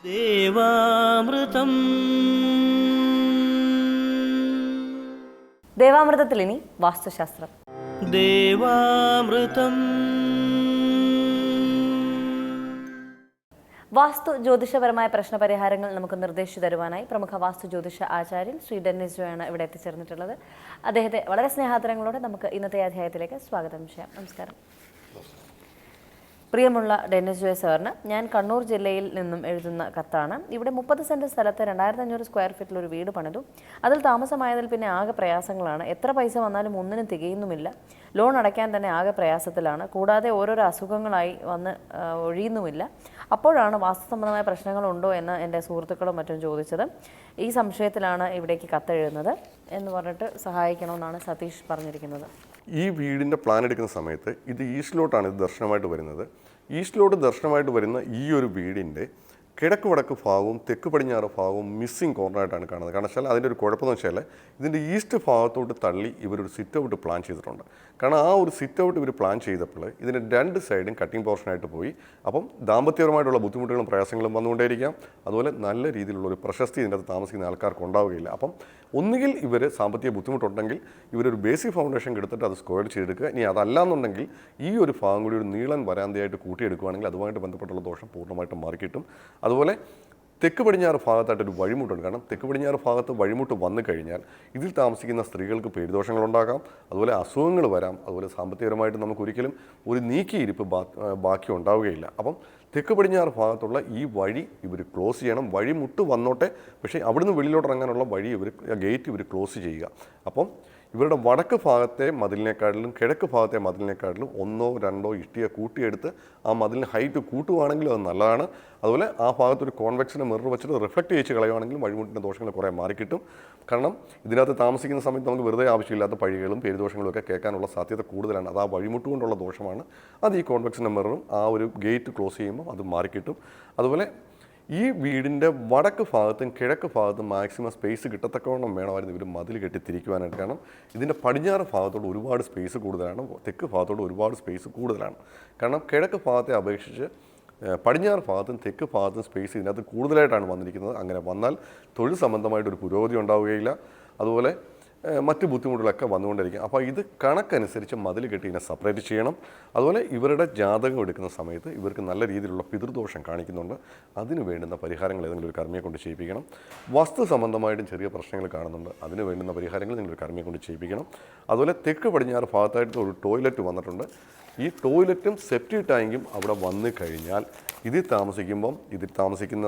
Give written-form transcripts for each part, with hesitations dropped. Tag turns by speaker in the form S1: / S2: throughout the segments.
S1: ദേവാമൃതം.
S2: ദേവാമൃതത്തിൽ ഇനി വാസ്തുശാസ്ത്രം.
S1: ദേവാമൃതം.
S2: വാസ്തു ജ്യോതിഷപരമായ പ്രശ്നപരിഹാരങ്ങൾ നമുക്ക് നിർദ്ദേശിച്ചു തരുവാനായി പ്രമുഖ വാസ്തു ജ്യോതിഷ ആചാര്യൻ ശ്രീ ഡെന്നിസ് ജോയാണ് ഇവിടെ എത്തിച്ചേർന്നിട്ടുള്ളത്. അദ്ദേഹത്തെ വളരെ സ്നേഹാദരങ്ങളോടെ നമുക്ക് ഇന്നത്തെ അധ്യായത്തിലേക്ക് സ്വാഗതം ചെയ്യാം. നമസ്കാരം. പ്രിയമുള്ള ഡെന്നിസ് ജോയ് സാറിന് ഞാൻ കണ്ണൂർ ജില്ലയിൽ നിന്നും എഴുതുന്ന കത്താണ്. ഇവിടെ 30 സെൻറ്റ് സ്ഥലത്ത് 2500 സ്ക്വയർ ഫീറ്റിൽ ഒരു വീട് പണിതു. അതിൽ താമസമായതിൽ പിന്നെ ആകെ പ്രയാസങ്ങളാണ്. എത്ര പൈസ വന്നാലും ഒന്നിനും തികയുന്നുമില്ല. ലോൺ അടയ്ക്കാൻ തന്നെ ആകെ പ്രയാസത്തിലാണ്. കൂടാതെ ഓരോരോ അസുഖങ്ങളായി വന്ന് ഒഴിയുന്നുമില്ല. അപ്പോഴാണ് വാസ്തുസംബന്ധമായ പ്രശ്നങ്ങളുണ്ടോ എന്ന് എൻ്റെ സുഹൃത്തുക്കളും മറ്റും ചോദിച്ചത്. ഈ സംശയത്തിലാണ് ഇവിടേക്ക് കത്തെഴുതുന്നത് എന്ന് പറഞ്ഞിട്ട് സഹായിക്കണമെന്നാണ് സതീഷ് പറഞ്ഞിരിക്കുന്നത്.
S3: ഈ വീടിൻ്റെ പ്ലാൻ എടുക്കുന്ന സമയത്ത് ഇത് ഈസ്റ്റിലോട്ടാണ് ഇത് ദർശനമായിട്ട് വരുന്നത്. ഈസ്റ്റിലോട്ട് ദർശനമായിട്ട് വരുന്ന ഈ ഒരു വീടിൻ്റെ കിഴക്ക് വടക്ക് ഭാഗവും തെക്ക് പടിഞ്ഞാറ് ഭാഗവും മിസ്സിങ് കോർണറായിട്ടാണ് കാണുന്നത്. കാരണം വെച്ചാൽ അതിൻ്റെ ഒരു കുഴപ്പമെന്ന് വെച്ചാൽ ഇതിൻ്റെ ഈസ്റ്റ് ഭാഗത്തോട്ട് തള്ളി ഇവരൊരു സിറ്റ് ഔട്ട് പ്ലാൻ ചെയ്തിട്ടുണ്ട്. കാരണം ആ ഒരു സിറ്റ് ഔട്ട് ഇവർ പ്ലാൻ ചെയ്തപ്പോൾ ഇതിൻ്റെ രണ്ട് സൈഡും കട്ടിംഗ് പോർഷനായിട്ട് പോയി. അപ്പം ദാമ്പത്യപരമായിട്ടുള്ള ബുദ്ധിമുട്ടുകളും പ്രയാസങ്ങളും വന്നുകൊണ്ടേയിരിക്കാം. അതുപോലെ നല്ല രീതിയിലുള്ള ഒരു പ്രശസ്തി ഇതിൻ്റെ അകത്ത് താമസിക്കുന്ന ആൾക്കാർക്ക് ഉണ്ടാവുകയില്ല. അപ്പം ഒന്നുകിൽ ഇവർ സാമ്പത്തിക ബുദ്ധിമുട്ടുണ്ടെങ്കിൽ ഇവരൊരു ബേസിക് ഫൗണ്ടേഷൻ എടുത്തിട്ട് അത് സ്ക്വയർ ചെയ്തെടുക്കുക. ഇനി അതല്ലാന്നുണ്ടെങ്കിൽ ഈ ഒരു ഭാഗം കൂടി ഒരു നീളൻ വരാന്തയായിട്ട് കൂട്ടിയെടുക്കുകയാണെങ്കിൽ അതുമായിട്ട് ബന്ധപ്പെട്ടുള്ള ദോഷം പൂർണ്ണമായിട്ടും മാറിക്കിട്ടും. അതുപോലെ തെക്ക് പടിഞ്ഞാറ് ഭാഗത്തായിട്ടൊരു വഴിമുട്ടുണ്ട്. കാരണം തെക്ക് പടിഞ്ഞാറ് ഭാഗത്ത് വഴിമുട്ട് വന്നു കഴിഞ്ഞാൽ ഇതിൽ താമസിക്കുന്ന സ്ത്രീകൾക്ക് പേരുദോഷങ്ങളുണ്ടാകാം, അതുപോലെ അസുഖങ്ങൾ വരാം, അതുപോലെ സാമ്പത്തികപരമായിട്ട് നമുക്കൊരിക്കലും ഒരു നീക്കിയിരിപ്പ് ബാക്കി ഉണ്ടാവുകയില്ല. അപ്പം തെക്ക് പടിഞ്ഞാറ് ഭാഗത്തുള്ള ഈ വഴി ഇവർ ക്ലോസ് ചെയ്യണം. വഴിമുട്ട് വന്നോട്ടെ, പക്ഷേ അവിടുന്ന് വെളിയിലോട്ട് ഇറങ്ങാനുള്ള വഴി ഗേറ്റ് ഇവർ ക്ലോസ് ചെയ്യുക. അപ്പം ഇവരുടെ വടക്ക് ഭാഗത്തെ മതിലിനേക്കാട്ടിലും കിഴക്ക് ഭാഗത്തെ മതിലിനേക്കാട്ടിലും 1 or 2 ഇഷ്ടിക കൂട്ടിയെടുത്ത് ആ മതിലിന് ഹൈറ്റ് കൂട്ടുവാണെങ്കിലും അത് നല്ലതാണ്. അതുപോലെ ആ ഭാഗത്തൊരു കോൺവെക്സിനെ മിറർ വെച്ചിട്ട് റിഫ്ലക്റ്റ് ചെയ്ത് കളയുവാണെങ്കിലും വഴിമുട്ടിൻ്റെ ദോഷങ്ങൾ കുറേ മാറിക്കിട്ടും. കാരണം ഇതിനകത്ത് താമസിക്കുന്ന സമയത്ത് നമുക്ക് വെറുതെ ആവശ്യമില്ലാത്ത പഴികളും പേരുദോഷങ്ങളും ഒക്കെ കേൾക്കാനുള്ള സാധ്യത കൂടുതലാണ്. അത് ആ വഴിമുട്ട് കൊണ്ടുള്ള ദോഷമാണ്. അത് ഈ കോൺവെക്സിൻ്റെ മിററും ആ ഒരു ഗേറ്റ് ക്ലോസ് ചെയ്യുമ്പോൾ അത് മാറിക്കിട്ടും. അതുപോലെ ഈ വീടിൻ്റെ വടക്ക് ഭാഗത്തും കിഴക്ക് ഭാഗത്തും മാക്സിമം സ്പേസ് കിട്ടത്തക്കവണ്ണം വേണമായിരുന്നു ഇവർ മതിൽ കെട്ടി തിരിക്കുവാനായിട്ട്. കാരണം ഇതിൻ്റെ പടിഞ്ഞാറ് ഭാഗത്തോട് ഒരുപാട് സ്പേസ് കൂടുതലാണ്, തെക്ക് ഭാഗത്തോട് ഒരുപാട് സ്പേസ് കൂടുതലാണ്. കാരണം കിഴക്ക് ഭാഗത്തെ അപേക്ഷിച്ച് പടിഞ്ഞാറ് ഭാഗത്തും തെക്ക് ഭാഗത്തും സ്പേസ് ഇതിനകത്ത് കൂടുതലായിട്ടാണ് വന്നിരിക്കുന്നത്. അങ്ങനെ വന്നാൽ തൊഴിൽ സംബന്ധമായിട്ടൊരു പുരോഗതി ഉണ്ടാവുകയില്ല. അതുപോലെ മറ്റ് ബുദ്ധിമുട്ടുകളൊക്കെ വന്നുകൊണ്ടിരിക്കും. അപ്പോൾ ഇത് കണക്കനുസരിച്ച് മതിൽ കെട്ടി ഇതിനെ സെപ്പറേറ്റ് ചെയ്യണം. അതുപോലെ ഇവരുടെ ജാതകം എടുക്കുന്ന സമയത്ത് ഇവർക്ക് നല്ല രീതിയിലുള്ള പിതൃദോഷം കാണിക്കുന്നുണ്ട്. അതിന് വേണ്ടുന്ന പരിഹാരങ്ങൾ ഏതെങ്കിലും ഒരു കർമ്മിയെ കൊണ്ട് ചെയ്യിപ്പിക്കണം. വസ്തു സംബന്ധമായിട്ടും ചെറിയ പ്രശ്നങ്ങൾ കാണുന്നുണ്ട്. അതിന് വേണ്ടുന്ന പരിഹാരങ്ങൾ നിങ്ങളൊരു കർമ്മിയെ കൊണ്ട് ചെയ്യിപ്പിക്കണം. അതുപോലെ തെക്ക് പടിഞ്ഞാറ് ഭാഗത്തായിട്ട് ഒരു ടോയ്ലറ്റ് വന്നിട്ടുണ്ട്. ഈ ടോയ്ലറ്റും സെപ്റ്റി ടാങ്കും അവിടെ വന്നു കഴിഞ്ഞാൽ ഇതിൽ താമസിക്കുന്ന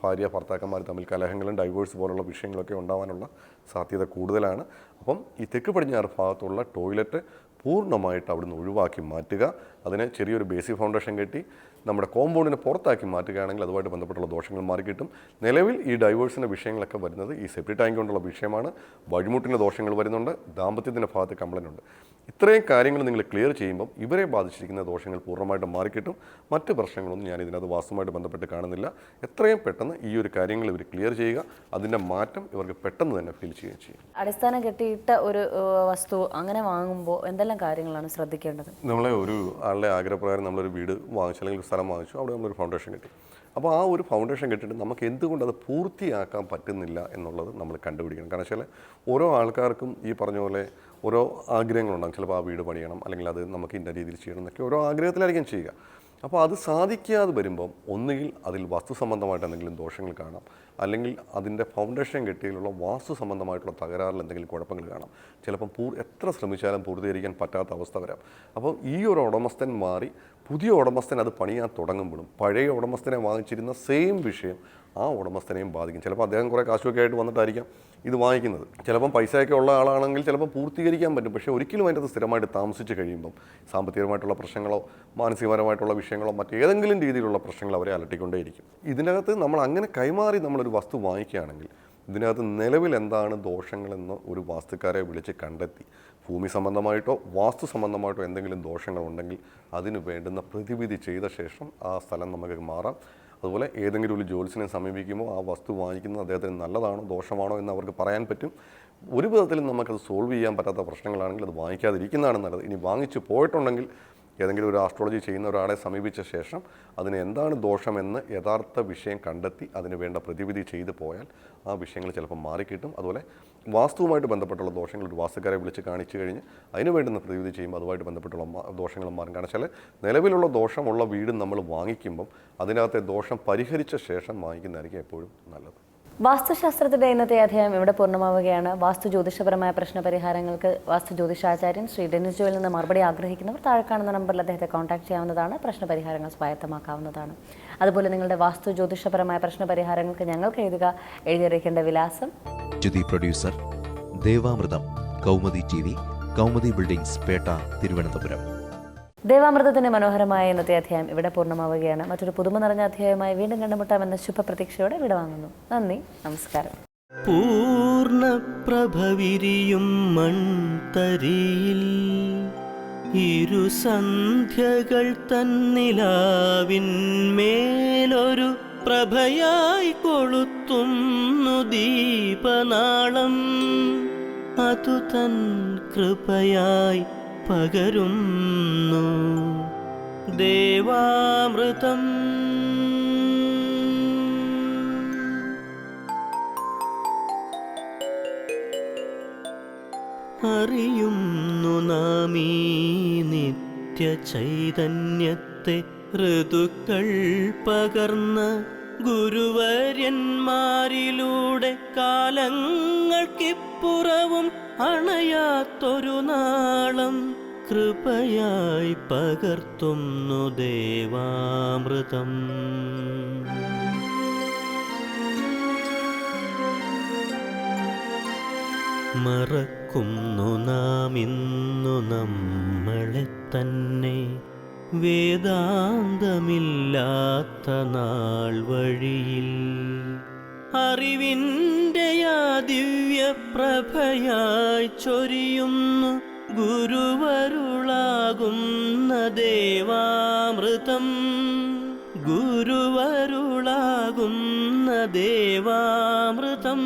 S3: ഭാര്യ ഭർത്താക്കന്മാർ തമ്മിൽ കലഹങ്ങളും ഡൈവേഴ്സ് പോലുള്ള വിഷയങ്ങളൊക്കെ ഉണ്ടാകാനുള്ള സാധ്യത കൂടുതലാണ്. അപ്പം ഈ തെക്ക് പടിഞ്ഞാറ് ഭാഗത്തുള്ള ടോയ്ലറ്റ് പൂർണ്ണമായിട്ട് അവിടുന്ന് ഒഴിവാക്കി മാറ്റുക. അതിന് ചെറിയൊരു ബേസിക് ഫൗണ്ടേഷൻ കെട്ടി നമ്മുടെ കോമ്പൗണ്ടിനെ പുറത്താക്കി മാറ്റുകയാണെങ്കിൽ അതുമായിട്ട് ബന്ധപ്പെട്ടുള്ള ദോഷങ്ങൾ മാറിക്കിട്ടും. നിലവിൽ ഈ ഡൈവേഴ്സിൻ്റെ വിഷയങ്ങളൊക്കെ വരുന്നത് ഈ സെപ്റ്റി ടാങ്ക് കൊണ്ടുള്ള വിഷയമാണ്. വഴിമുട്ടിൻ്റെ ദോഷങ്ങൾ വരുന്നുണ്ട്, ദാമ്പത്യത്തിൻ്റെ ഭാഗത്ത് കംപ്ലൈൻ്റ് ഉണ്ട്. ഇത്രയും കാര്യങ്ങൾ നിങ്ങൾ ക്ലിയർ ചെയ്യുമ്പം ഇവരെ ബാധിച്ചിരിക്കുന്ന ദോഷങ്ങൾ പൂർണ്ണമായിട്ടും മാറിക്കിട്ടും. മറ്റ് പ്രശ്നങ്ങളൊന്നും ഞാൻ ഇതിനകത്ത് വാസ്തുവുമായിട്ട് ബന്ധപ്പെട്ട് കാണുന്നില്ല. എത്രയും പെട്ടെന്ന് ഈ ഒരു കാര്യങ്ങൾ ഇവർ ക്ലിയർ ചെയ്യുക. അതിൻ്റെ മാറ്റം ഇവർക്ക് പെട്ടെന്ന് തന്നെ ഫീൽ ചെയ്യുകയും ചെയ്യും.
S2: അടിസ്ഥാനം കെട്ടിയിട്ട ഒരു വസ്തു അങ്ങനെ വാങ്ങുമ്പോൾ എന്തെല്ലാം കാര്യങ്ങളാണ് ശ്രദ്ധിക്കേണ്ടത്?
S3: നമ്മളെ ഒരു ആളുടെ ആഗ്രഹപ്രകാരം നമ്മളൊരു വീട് വാങ്ങിച്ചു അല്ലെങ്കിൽ ഒരു സ്ഥലം വാങ്ങിച്ചു, അവിടെ നമ്മളൊരു ഫൗണ്ടേഷൻ കെട്ടി. അപ്പോൾ ആ ഒരു ഫൗണ്ടേഷൻ കെട്ടിയിട്ട് നമുക്ക് എന്തുകൊണ്ട് അത് പൂർത്തിയാക്കാൻ പറ്റുന്നില്ല എന്നുള്ളത് നമ്മൾ കണ്ടുപിടിക്കണം. കാരണം വെച്ചാൽ ഓരോ ആൾക്കാർക്കും ഈ പറഞ്ഞ പോലെ ഓരോ ആഗ്രഹങ്ങളുണ്ടാകും. ചിലപ്പോൾ ആ വീട് പണിയണം, അല്ലെങ്കിൽ അത് നമുക്ക് ഇന്ന രീതിയിൽ ചെയ്യണം എന്നൊക്കെ ഓരോ ആഗ്രഹത്തിലായിരിക്കും ചെയ്യുക. അപ്പോൾ അത് സാധിക്കാതെ വരുമ്പം ഒന്നുകിൽ അതിൽ വസ്തു സംബന്ധമായിട്ട് എന്തെങ്കിലും ദോഷങ്ങൾ കാണാം, അല്ലെങ്കിൽ അതിൻ്റെ ഫൗണ്ടേഷൻ കെട്ടിയിലുള്ള വാസ്തു സംബന്ധമായിട്ടുള്ള തകരാറിൽ എന്തെങ്കിലും കുഴപ്പങ്ങൾ കാണാം. ചിലപ്പം എത്ര ശ്രമിച്ചാലും പൂർത്തീകരിക്കാൻ പറ്റാത്ത അവസ്ഥ വരാം. അപ്പം ഈ ഒരു ഉടമസ്ഥൻ മാറി പുതിയ ഉടമസ്ഥൻ അത് പണിയാൻ തുടങ്ങുമ്പോഴും പഴയ ഉടമസ്ഥനെ വാങ്ങിച്ചിരുന്ന സെയിം വിഷയം ആ ഉടമസ്ഥനെയും ബാധിക്കും. ചിലപ്പോൾ അദ്ദേഹം കുറേ കാശൊക്കെ ആയിട്ട് വന്നിട്ടായിരിക്കാം ഇത് വാങ്ങിക്കുന്നത്. ചിലപ്പം പൈസയൊക്കെ ഉള്ള ആളാണെങ്കിൽ ചിലപ്പോൾ പൂർത്തീകരിക്കാൻ പറ്റും. പക്ഷേ ഒരിക്കലും അതിൻ്റെ അത് സ്ഥിരമായിട്ട് താമസിച്ച് കഴിയുമ്പം സാമ്പത്തികമായിട്ടുള്ള പ്രശ്നങ്ങളോ മാനസികപരമായിട്ടുള്ള വിഷയങ്ങളോ മറ്റേതെങ്കിലും രീതിയിലുള്ള പ്രശ്നങ്ങൾ അവരെ അലട്ടിക്കൊണ്ടേയിരിക്കും. ഇതിനകത്ത് നമ്മൾ അങ്ങനെ കൈമാറി നമ്മളൊരു വസ്തു വാങ്ങിക്കുകയാണെങ്കിൽ ഇതിനകത്ത് നിലവിൽ എന്താണ് ദോഷങ്ങളെന്ന് ഒരു വാസ്തുക്കാരെ വിളിച്ച് കണ്ടെത്തി ഭൂമി സംബന്ധമായിട്ടോ വാസ്തു സംബന്ധമായിട്ടോ എന്തെങ്കിലും ദോഷങ്ങളുണ്ടെങ്കിൽ അതിന് വേണ്ടുന്ന പ്രതിവിധി ചെയ്ത ശേഷം ആ സ്ഥലം നമുക്ക് മാറാം. അതുപോലെ ഏതെങ്കിലും ഒരു ജ്യോത്സ്യനെ സമീപിക്കുമ്പോൾ ആ വസ്തു വാങ്ങിക്കുന്നത് അദ്ദേഹത്തിന് നല്ലതാണോ ദോഷമാണോ എന്ന് അവർക്ക് പറയാൻ പറ്റും. ഒരു വിധത്തിലും നമുക്കത് സോൾവ് ചെയ്യാൻ പറ്റാത്ത പ്രശ്നങ്ങളാണെങ്കിൽ അത് വാങ്ങിക്കാതിരിക്കുന്നതാണ് നല്ലത്. ഇനി വാങ്ങിച്ച് പോയിട്ടുണ്ടെങ്കിൽ ഏതെങ്കിലും ഒരു ആസ്ട്രോളജി ചെയ്യുന്ന ഒരാളെ സമീപിച്ച ശേഷം അതിന് എന്താണ് ദോഷമെന്ന് യഥാർത്ഥ വിഷയം കണ്ടെത്തി അതിന് വേണ്ട പ്രതിവിധി ചെയ്തു പോയാൽ ആ വിഷയങ്ങൾ ചിലപ്പോൾ മാറിക്കിട്ടും. അതുപോലെ വാസ്തുവുമായിട്ട് ബന്ധപ്പെട്ടുള്ള ദോഷങ്ങൾ ഒരു വാസ്തുക്കാരെ വിളിച്ച് കാണിച്ചു കഴിഞ്ഞ് അതിന് വേണ്ടുന്ന പ്രതിവിധി ചെയ്യുമ്പോൾ അതുമായിട്ട് ബന്ധപ്പെട്ടുള്ള ദോഷങ്ങളും മാറും. കാരണം വെച്ചാൽ നിലവിലുള്ള ദോഷമുള്ള വീട് നമ്മൾ വാങ്ങിക്കുമ്പം അതിനകത്തെ ദോഷം പരിഹരിച്ച ശേഷം വാങ്ങിക്കുന്നതായിരിക്കും എപ്പോഴും നല്ലത്.
S2: വാസ്തുശാസ്ത്രത്തിന്റെ ഇന്നത്തെ അധ്യായം ഇവിടെ പൂർണ്ണമാവുകയാണ്. വാസ്തു ജ്യോതിഷപരമായ പ്രശ്നപരിഹാരങ്ങൾക്ക് വാസ്തു ജ്യോതിഷാചാര്യൻ ശ്രീ ഡെന്നിസ് ജോയിൽ നിന്ന് മറുപടി ആഗ്രഹിക്കുന്നവർ താഴെ കാണുന്ന നമ്പറിൽ അദ്ദേഹത്തെ കോൺടാക്ട് ചെയ്യാവുന്നതാണ്. പ്രശ്നപരിഹാരങ്ങൾ സ്വായത്തമാക്കാവുന്നതാണ്. അതുപോലെ നിങ്ങളുടെ വാസ്തു ജ്യോതിഷപരമായ പ്രശ്നപരിഹാരങ്ങൾക്ക് ഞങ്ങൾക്ക് എഴുതിയറിയിക്കേണ്ട വിലാസം:
S1: Jyothi producer, Devamritham, Kaumudi TV, Kaumudi buildings, Pettah, Thiruvananthapuram.
S2: ദേവാമൃതത്തിന്റെ മനോഹരമായ ഇന്നത്തെ അധ്യായം ഇവിടെ പൂർണ്ണമാവുകയാണ്. മറ്റൊരു പുതുമ നിറഞ്ഞ അധ്യായമായി വീണ്ടും കണ്ടുമുട്ടാമെന്ന ശുഭപ്രതീക്ഷയോടെ വിടവാങ്ങുന്നു. നന്ദി, നമസ്കാരം.
S4: പൂർണ്ണപ്രഭവിരിയും മൺതരിയിൽ ഇരുസന്ധ്യകൾ തന്നിലാവിന്മേലൊരു പ്രഭയായി കൊളുത്തുന്നു ദീപനാളം. അതു തൻ കൃപയായി പകരുന്നു ദേവാമൃതം. അറിയുന്നു നാം ഈ നിത്യ ചൈതന്യത്തെ ഋതുക്കൾ പകർന്ന ഗുരുവര്യന്മാരിലൂടെ കാലങ്ങൾക്കിപ്പുറവും അണയാത്തൊരു നാളം കൃപയായി പകർത്തുന്നു ദേവാമൃതം. മറക്കുന്നു നാം ഇന്നു നമ്മളെ തന്നെ വേദാന്തമില്ലാത്ത നാൾ വഴിയിൽ. അറിവിൻ്റെ ആ ദിവ്യപ്രഭയായി ചൊരിയുന്നു ഗുരുവരുളാകുന്ന ദേവാമൃതം. ഗുരുവരുളാകുന്ന ദേവാമൃതം.